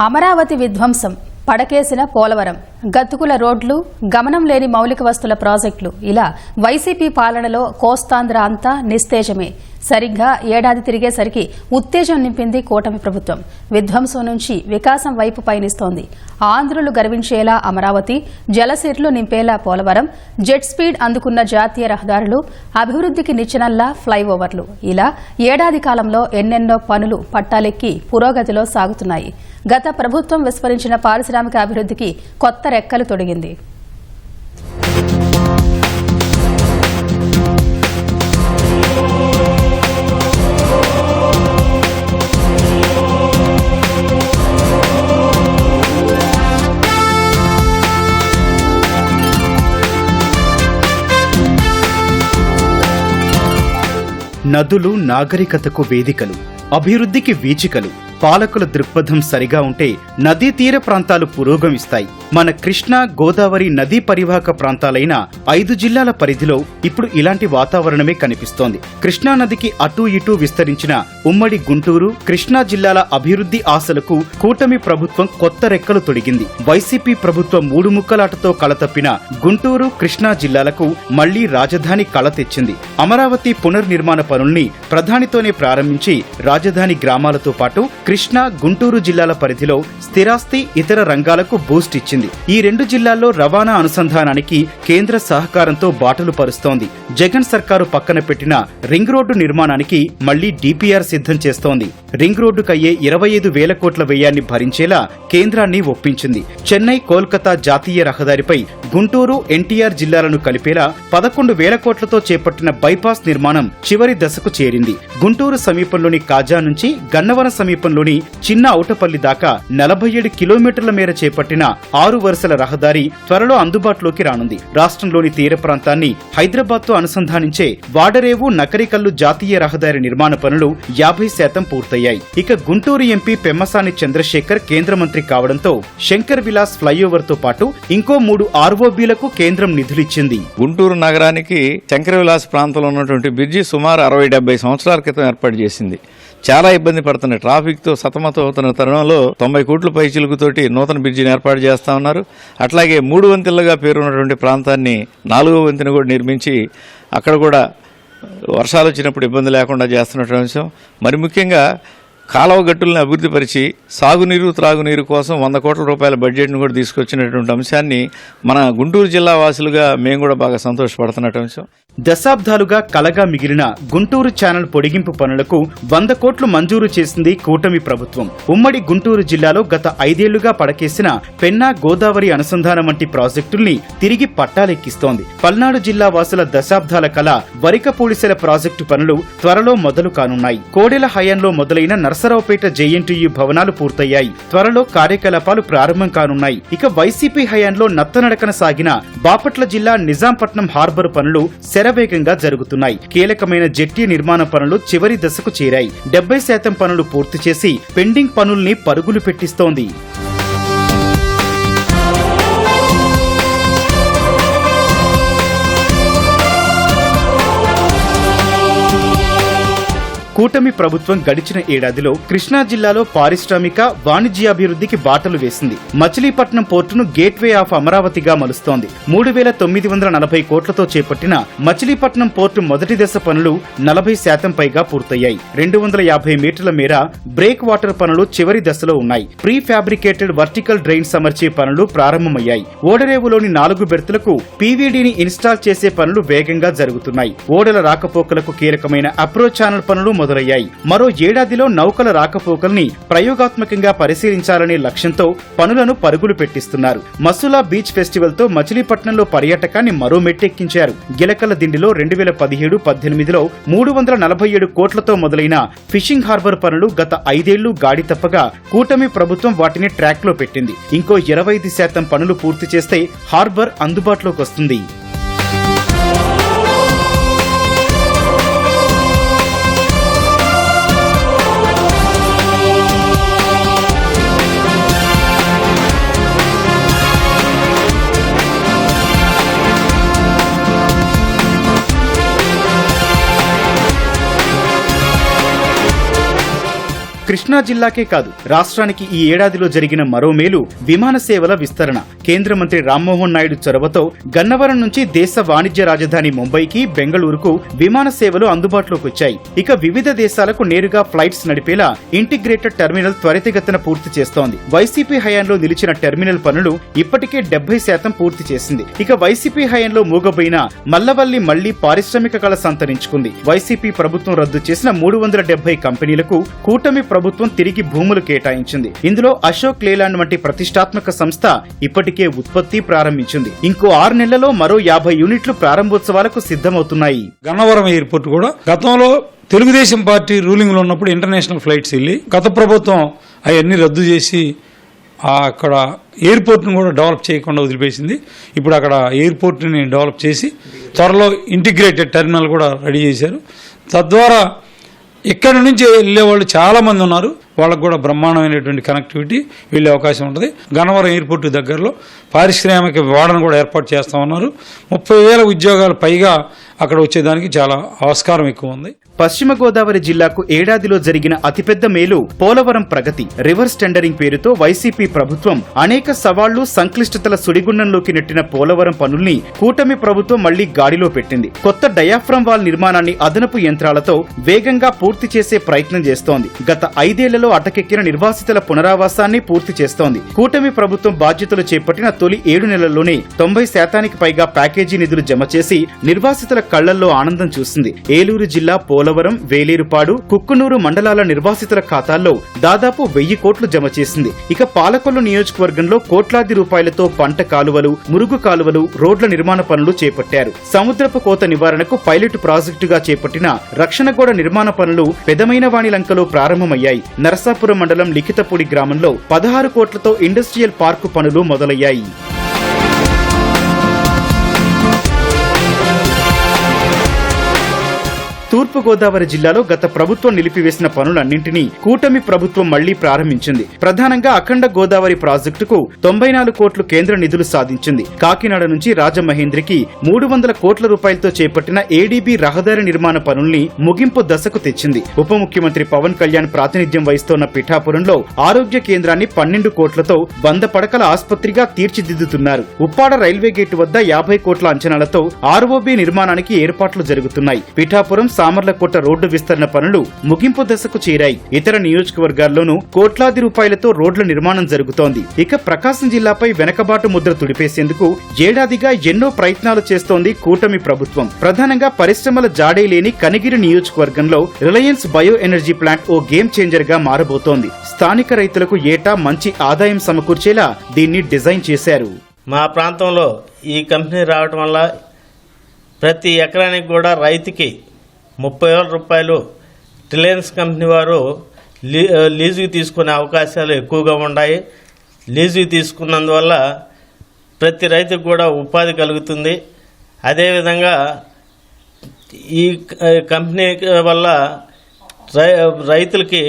అమరావతి విధ్వంసం, పడకేసిన పోలవరం, గతుకుల రోడ్లు, గమనం లేని మౌలిక వస్తుల ప్రాజెక్టులు, ఇలా వైసీపీ పాలనలో కోస్తాంధ్ర అంతా నిస్తేజమే. సరిగ్గా ఏడాది తిరిగేసరికి ఉత్తేజం నింపింది కూటమి ప్రభుత్వం. విధ్వంసం నుంచి వికాసం వైపు పయనిస్తోంది. ఆంధ్రులు గర్వించేలా అమరావతి, జలసిర్లు నింపేలా పోలవరం, జెట్ స్పీడ్ అందుకున్న జాతీయ రహదారులు, అభివృద్ధికి నిచ్చెనల్లా ఫ్లైఓవర్లు, ఇలా ఏడాది కాలంలో ఎన్నెన్నో పనులు పట్టాలెక్కి పురోగతిలో సాగుతున్నాయి. గత ప్రభుత్వం విస్మరించిన పారిశ్రామిక అభివృద్ధికి కొత్త రెక్కలు తొడిగింది. నదులు నాగరికతకు వేదికలు, అభివృద్ధికి వీచికలు. పాలకుల దృక్పథం సరిగా ఉంటే నదీ తీర ప్రాంతాలు పురోగమిస్తాయి. మన కృష్ణా, గోదావరి నదీ పరివాహక ప్రాంతాలైన 5 జిల్లాల పరిధిలో ఇప్పుడు ఇలాంటి వాతావరణమే కనిపిస్తోంది. కృష్ణా నదికి అటూ ఇటూ విస్తరించిన ఉమ్మడి గుంటూరు, కృష్ణా జిల్లాల అభివృద్ధి ఆశలకు కూటమి ప్రభుత్వం కొత్త రెక్కలు తొడిగింది. వైసీపీ ప్రభుత్వం 3 ముక్కలాటతో కళతప్పిన గుంటూరు, కృష్ణా జిల్లాలకు మళ్లీ రాజధాని కళ తెచ్చింది. అమరావతి పునర్నిర్మాణ పనుల్ని ప్రధానితోనే ప్రారంభించి రాజధాని గ్రామాలతో పాటు కృష్ణా, గుంటూరు జిల్లాల పరిధిలో స్థిరాస్తి, ఇతర రంగాలకు బూస్ట్ ఇచ్చింది. ఈ 2 జిల్లాల్లో రవాణా అనుసంధానానికి కేంద్ర సహకారంతో బాటలు పరుస్తోంది. జగన్ సర్కారు పక్కన పెట్టిన రింగ్ రోడ్డు నిర్మాణానికి మళ్లీ డీపీఆర్ సిద్ధం చేస్తోంది. రింగ్ రోడ్డుకయ్యే 25,000 కోట్ల వ్యయాన్ని భరించేలా కేంద్రాన్ని ఒప్పించింది. చెన్నై, కోల్కతా జాతీయ రహదారిపై గుంటూరు, ఎన్టీఆర్ జిల్లాలను కలిపేలా 11,000 కోట్లతో చేపట్టిన బైపాస్ నిర్మాణం చివరి దశకు చేరింది. గుంటూరు సమీపంలోని కాజా నుంచి గన్నవరం సమీపంలోని చిన్న ఔటపల్లి దాకా 47 కిలోమీటర్ల మేర చేపట్టిన 6 వరుసల రహదారి త్వరలో అందుబాటులోకి రానుంది. రాష్ట్రంలోని తీర ప్రాంతాన్ని హైదరాబాద్ తో అనుసంధానించే వాడరేవు, నకరికల్లు జాతీయ రహదారి నిర్మాణ పనులు 50% పూర్తయ్యాయి. ఇక గుంటూరు ఎంపీ పెమ్మసాని చంద్రశేఖర్ కేంద్ర మంత్రి కావడంతో శంకర్ విలాస్ ఫ్లైఓవర్ తో పాటు ఇంకో 3 ఆర్ఓబీలకు కేంద్రం నిధులిచ్చింది. గుంటూరు నగరానికి శంకర్ విలాస్ ప్రాంతంలో ఉన్నటువంటి బ్రిడ్జి సుమారు 60-70 సంవత్సరాల క్రితం ఏర్పాటు చేసింది. చాలా ఇబ్బంది పడుతున్న ట్రాఫిక్తో సతమతం అవుతున్న తరుణంలో 90 కోట్ల పైచిలుకుతోటి నూతన బ్రిడ్జిని ఏర్పాటు చేస్తా ఉన్నారు. అట్లాగే 3 వంతెనలుగా పేరున్నటువంటి ప్రాంతాన్ని 4వ వంతెన కూడా నిర్మించి అక్కడ కూడా వర్షాలు వచ్చినప్పుడు ఇబ్బంది లేకుండా చేస్తున్నటువంటి అంశం. మరి ముఖ్యంగా కాలువ గట్టులను అభివృద్ధిపరిచి సాగునీరు, త్రాగునీరు కోసం 100 కోట్ల రూపాయల బడ్జెట్ను కూడా తీసుకొచ్చినటువంటి అంశాన్ని మన గుంటూరు జిల్లా వాసులుగా మేము కూడా బాగా సంతోషపడుతున్నటువంటి అంశం. దశాబ్దాలుగా కలగా మిగిలిన గుంటూరు ఛానల్ పొడిగింపు పనులకు 100 కోట్లు మంజూరు చేసింది కూటమి ప్రభుత్వం. ఉమ్మడి గుంటూరు జిల్లాలో గత 5 ఏళ్లుగా పడకేసిన పెన్నా, గోదావరి అనుసంధానం వంటి ప్రాజెక్టుల్ని తిరిగి పట్టాలెక్కిస్తోంది. పల్నాడు జిల్లా వాసుల దశాబ్దాల కళ వరికపూడిసెల ప్రాజెక్టు పనులు త్వరలో మొదలు కానున్నాయి. కోడెల హయాంలో మొదలైన నర్సరావుపేట జేఎన్టీయూ భవనాలు పూర్తయ్యాయి. త్వరలో కార్యకలాపాలు ప్రారంభం కానున్నాయి. ఇక వైసీపీ హయాంలో నత్తనడకన సాగిన బాపట్ల జిల్లా నిజాంపట్నం హార్బర్ పనులు శరవేగంగా జరుగుతున్నాయి. కీలకమైన జెట్టి నిర్మాణ పనులు చివరి దశకు చేరాయి. 70% పనులు పూర్తి చేసి పెండింగ్ పనుల్ని పరుగులు పెట్టిస్తోంది. కూటమి ప్రభుత్వం గడిచిన ఏడాదిలో కృష్ణా జిల్లాలో పారిశ్రామిక, వాణిజ్యాభివృద్ధికి బాటలు వేసింది. మచిలీపట్నం పోర్టును గేట్వే ఆఫ్ అమరావతిగా మలుస్తోంది. 3,940 కోట్లతో చేపట్టిన మచిలీపట్నం పోర్టు మొదటి దశ పనులు 40% పైగా పూర్తయ్యాయి. 250 మీటర్ల మేర బ్రేక్ వాటర్ పనులు చివరి దశలో ఉన్నాయి. ప్రీ ఫ్యాబ్రికేటెడ్ వర్టికల్ డ్రైన్స్ అమర్చే పనులు ప్రారంభమయ్యాయి. ఓడరేవులోని 4 బెర్తులకు పీవీడీని ఇన్స్టాల్ చేసే పనులు వేగంగా జరుగుతున్నాయి. ఓడల రాకపోకలకు కీలకమైన అప్రోచ్ ఛానల్ పనులు మొదలయ్యాయి. మరో ఏడాదిలో నౌకల రాకపోకల్ని ప్రయోగాత్మకంగా పరిశీలించాలనే లక్ష్యంతో పనులను పరుగులు పెట్టిస్తున్నారు. మసులా బీచ్ ఫెస్టివల్ తో మచిలీపట్నంలో పర్యాటకాన్ని మరో మెట్టెక్కించారు. గిలకల దిండిలో 2017-18లో 347 కోట్లతో మొదలైన ఫిషింగ్ హార్బర్ పనులు గత 5 ఏళ్లు గాడి తప్పగా కూటమి ప్రభుత్వం వాటిని ట్రాక్ లో పెట్టింది. ఇంకో 25% పనులు పూర్తి చేస్తే హార్బర్ అందుబాటులోకి వస్తుంది. కృష్ణా జిల్లాకే కాదు రాష్ట్రానికి ఈ ఏడాదిలో జరిగిన మరో మేలు విమాన సేవల విస్తరణ. కేంద్ర మంత్రి రామ్మోహన్ నాయుడు చొరవతో గన్నవరం నుంచి దేశ వాణిజ్య రాజధాని ముంబైకి, బెంగళూరుకు విమాన సేవలు అందుబాటులోకి వచ్చాయి. ఇక వివిధ దేశాలకు నేరుగా ఫ్లైట్స్ నడిపేలా ఇంటిగ్రేటెడ్ టెర్మినల్ త్వరితగతిన పూర్తి చేస్తోంది. వైసీపీ హయాంలో నిలిచిన టెర్మినల్ పనులు ఇప్పటికే 70% పూర్తి చేసింది. ఇక వైసీపీ హయాంలో మూగబోయిన మల్లవల్లి మళ్లీ పారిశ్రామిక కళ సంతరించుకుంది. వైసీపీ ప్రభుత్వం రద్దు చేసిన 370 కంపెనీలకు కూటమి ప్రభుత్వం తిరిగి భూములు కేటాయించింది. ఇందులో అశోక్ లేలాండ్ వంటి ప్రతిష్టాత్మక సంస్థ ఇప్పటికే ఉత్పత్తి ప్రారంభించింది. ఇంకో 6 నెలల్లో మరో 50 యూనిట్లు ప్రారంభోత్సవాలకు సిద్ధమవుతున్నాయి. గన్నవరం ఎయిర్పోర్ట్ కూడా గతంలో తెలుగుదేశం పార్టీ రూలింగ్ లో ఉన్నప్పుడు ఇంటర్నేషనల్ ఫ్లైట్స్ వెళ్ళి గత ప్రభుత్వం అవన్నీ రద్దు చేసి అక్కడ ఎయిర్పోర్ట్ను కూడా డెవలప్ చేయకుండా వదిలిపేసింది. ఇప్పుడు అక్కడ ఎయిర్పోర్ట్ని డెవలప్ చేసి త్వరలో ఇంటిగ్రేటెడ్ టెర్మినల్ కూడా రెడీ చేశారు. తద్వారా ఇక్కడ నుంచి వెళ్లే వాళ్ళు చాలా మంది ఉన్నారు. వాళ్ళకు కూడా బ్రహ్మాండమైనటువంటి కనెక్టివిటీ వెళ్లే అవకాశం ఉంటుంది. గన్నవరం ఎయిర్పోర్ట్ దగ్గరలో పారిశ్రామిక వాడను కూడా ఏర్పాటు చేస్తా ఉన్నారు. 30,000 ఉద్యోగాలు పైగా అక్కడ వచ్చేదానికి చాలా ఆస్కారం ఎక్కువ ఉంది. పశ్చిమ గోదావరి జిల్లాకు ఏడాదిలో జరిగిన అతిపెద్ద మేలు పోలవరం ప్రగతి. రివర్స్ టెండరింగ్ పేరుతో వైసీపీ ప్రభుత్వం అనేక సవాళ్లు, సంక్లిష్టతల సుడిగుండంలోకి నెట్టిన పోలవరం పనుల్ని కూటమి ప్రభుత్వం మళ్లీ గాడిలో పెట్టింది. కొత్త డయాఫ్రమ్ వాల్ నిర్మాణాన్ని అదనపు యంత్రాలతో వేగంగా పూర్తి చేసే ప్రయత్నం చేస్తోంది. గత 5 ఏళ్లలో అటకెక్కిన నిర్వాసితుల పునరావాసాన్ని పూర్తి చేస్తోంది. కూటమి ప్రభుత్వం బాధ్యతలు చేపట్టిన తొలి 7 నెలల్లోనే 90% పైగా ప్యాకేజీ నిధులు జమ చేసి నిర్వాసితుల కళ్లల్లో ఆనందం చూసింది. ఏలూరు జిల్లా పోలవరం, వేలేరుపాడు, కుక్కునూరు మండలాల నిర్వాసితుల ఖాతాల్లో దాదాపు 1000 కోట్లు జమ చేసింది. ఇక పాలకొల్లు నియోజకవర్గంలో కోట్లాది రూపాయలతో పంట కాలువలు, మురుగు కాలువలు, రోడ్ల నిర్మాణ పనులు చేపట్టారు. సముద్రపు కోత నివారణకు పైలట్ ప్రాజెక్టుగా చేపట్టిన రక్షణగోడ నిర్మాణ పనులు పెదమైనవాణి లంకలో ప్రారంభమయ్యాయి. నరసాపురం మండలం లిఖితపూడి గ్రామంలో 16 కోట్లతో ఇండస్ట్రియల్ పార్కు పనులు మొదలయ్యాయి. తూర్పుగోదావరి జిల్లాలో గత ప్రభుత్వం నిలిపివేసిన పనులన్నింటినీ కూటమి ప్రభుత్వం మళ్లీ ప్రారంభించింది. ప్రధానంగా అఖండ గోదావరి ప్రాజెక్టుకు 94 కోట్లు కేంద్ర నిధులు సాధించింది. కాకినాడ నుంచి రాజమహేంద్రికి 300 కోట్ల రూపాయలతో చేపట్టిన ఏడీబీ రహదారి నిర్మాణ పనుల్ని ముగింపు దశకు తెచ్చింది. ఉప ముఖ్యమంత్రి పవన్ కళ్యాణ్ ప్రాతినిధ్యం వహిస్తోన్న పిఠాపురంలో ఆరోగ్య కేంద్రాన్ని 12 కోట్లతో 100 పడకల ఆసుపత్రిగా తీర్చిదిద్దుతున్నారు. ఉప్పాడ రైల్వే గేటు వద్ద 50 కోట్ల అంచనాలతో ఆర్ఓబీ నిర్మాణానికి ఏర్పాట్లు జరుగుతున్నాయి. పిఠాపురం, సామర్లకోట రోడ్డు విస్తరణ పనులు ముగింపు దశకు చేరాయి. ఇతర నియోజకవర్గాల్లోనూ కోట్లాది రూపాయలతో రోడ్ల నిర్మాణం జరుగుతోంది. ఇక ప్రకాశం జిల్లాపై వెనకబాటు ముద్ర తుడిపేసేందుకు ఏడాదిగా ఎన్నో ప్రయత్నాలు చేస్తోంది కూటమి ప్రభుత్వం. ప్రధానంగా పరిశ్రమల జాడే లేని కనిగిరి నియోజకవర్గంలో రిలయన్స్ బయో ఎనర్జీ ప్లాంట్ ఓ గేమ్ చేంజర్ గా మారబోతోంది. స్థానిక రైతులకు ఏటా మంచి ఆదాయం సమకూర్చేలా దీన్ని డిజైన్ చేశారు. మా ప్రాంతంలో ఈ కంపెనీ రావటం వల్ల ప్రతి ఎకరానికి కూడా రైతుకి 30,000 రూపాయలు రిలయన్స్ కంపెనీ వారు లీజుకి తీసుకునే అవకాశాలు ఎక్కువగా ఉన్నాయి. లీజుకి తీసుకున్నందువల్ల ప్రతి రైతుకు కూడా ఉపాధి కలుగుతుంది. అదేవిధంగా ఈ కంపెనీ వల్ల రైతులకి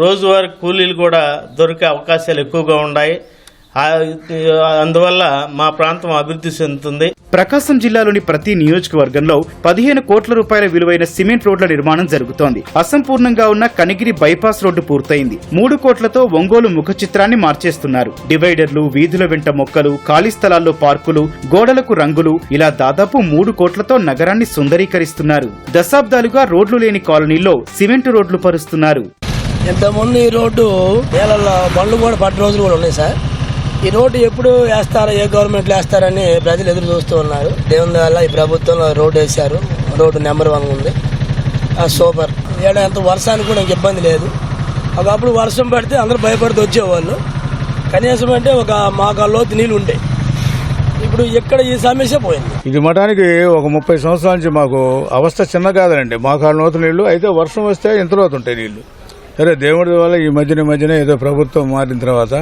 రోజువారీ కూలీలు కూడా దొరికే అవకాశాలు ఎక్కువగా ఉన్నాయి. అందువల్ల మా ప్రాంతం అభివృద్ధి చెందుతుంది. ప్రకాశం జిల్లాలోని ప్రతి నియోజకవర్గంలో 15 కోట్ల రూపాయల విలువైన సిమెంట్ రోడ్ల నిర్మాణం జరుగుతోంది. అసంపూర్ణంగా ఉన్న కనిగిరి బైపాస్ రోడ్డు పూర్తయింది. 3 కోట్లతో ఒంగోలు ముఖ చిత్రాన్ని మార్చేస్తున్నారు. డివైడర్లు, వీధుల వెంట మొక్కలు, ఖాళీ స్థలాల్లో పార్కులు, గోడలకు రంగులు, ఇలా దాదాపు 3 కోట్లతో నగరాన్ని సుందరీకరిస్తున్నారు. దశాబ్దాలుగా రోడ్లు లేని కాలనీల్లో సిమెంట్ రోడ్లు పరుస్తున్నారు. ఇంతకుముందు ఈ రోడ్డు నేలల్లో బండ్లు కూడా పట్టు రోజులు కూడా ఉన్నాయి సార్. ఈ రోడ్డు ఎప్పుడు వేస్తారో, ఏ గవర్నమెంట్లో వేస్తారని ప్రజలు ఎదురు చూస్తూ ఉన్నారు. దేవుని వల్ల ఈ ప్రభుత్వంలో రోడ్డు వేశారు. రోడ్డు నెంబర్ 1 ఉంది, సూపర్. ఎంత వర్షానికి కూడా ఇంక ఇబ్బంది లేదు. ఒకప్పుడు వర్షం పడితే అందరూ భయపడుతూ వచ్చేవాళ్ళు. కనీసం అంటే ఒక మోకాళ్ళలోతు నీళ్ళు ఉండే. ఇప్పుడు ఇక్కడ ఈ సమస్య పోయింది. ఇది మఠానికి ఒక 30 సంవత్సరాల నుంచి మాకు అవస్థ చిన్న కాదండి. మోకాళ్ళలోతు నీళ్లు అయితే వర్షం వస్తే ఇంతలోతు ఉంటాయి నీళ్లు. సరే దేవుడి వల్ల ఈ మధ్యన ఏదో ప్రభుత్వం మారిన తర్వాత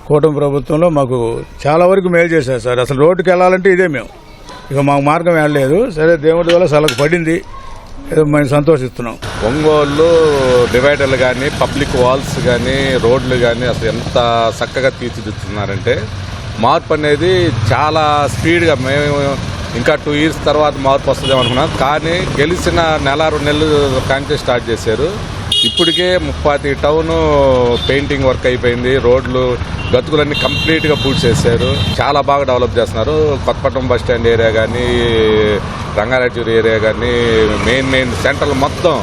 కూటమి ప్రభుత్వంలో మాకు చాలా వరకు మేలు చేశారు సార్. అసలు రోడ్డుకి వెళ్ళాలంటే ఇదే మేము, ఇక మాకు మార్గం వెళ్ళలేదు. సరే దేవుడి వల్ల సలకు పడింది, ఏదో మేము సంతోషిస్తున్నాం. ఒంగోలు డివైడర్లు కానీ, పబ్లిక్ వాల్స్ కానీ, రోడ్లు కానీ అసలు ఎంత చక్కగా తీర్చిదిద్దుతున్నారంటే మార్పు అనేది చాలా స్పీడ్గా. మేము ఇంకా 2 years తర్వాత మార్పు వస్తుందేమో అనుకున్నాం, కానీ గెలిచిన 1-2 నెలలు కాంటే స్టార్ట్ చేశారు. ఇప్పటికే 30 టౌన్ పెయింటింగ్ వర్క్ అయిపోయింది. రోడ్లు గతుకులన్నీ కంప్లీట్గా పూర్తి చేశారు. చాలా బాగా డెవలప్ చేస్తున్నారు. కొత్తపట్నం బస్ స్టాండ్ ఏరియా కానీ, రంగారెడ్డి ఏరియా కానీ, మెయిన్ సెంటర్లు మొత్తం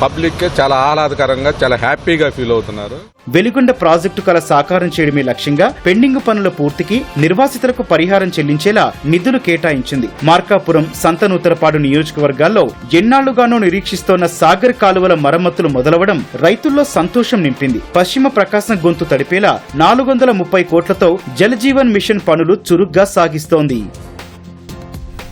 పబ్లిక్ చాలా ఆహ్లాదకరంగా చాలా హ్యాపీగా ఫీల్ అవుతున్నారు. వెలిగొండ ప్రాజెక్టు కల సాకారం చేయడమే లక్ష్యంగా పెండింగ్ పనుల పూర్తికి నిర్వాసితులకు పరిహారం చెల్లించేలా నిధులు కేటాయించింది. మార్కాపురం, సంతనూతలపాడు నియోజకవర్గాల్లో ఎన్నాళ్లుగానో నిరీక్షిస్తోన్న సాగర్ కాలువల మరమ్మతులు మొదలవడం రైతుల్లో సంతోషం నింపింది. పశ్చిమ ప్రకాశం గొంతు తడిపేలా 430 కోట్లతో జలజీవన్ మిషన్ పనులు చురుగ్గా సాగిస్తోంది.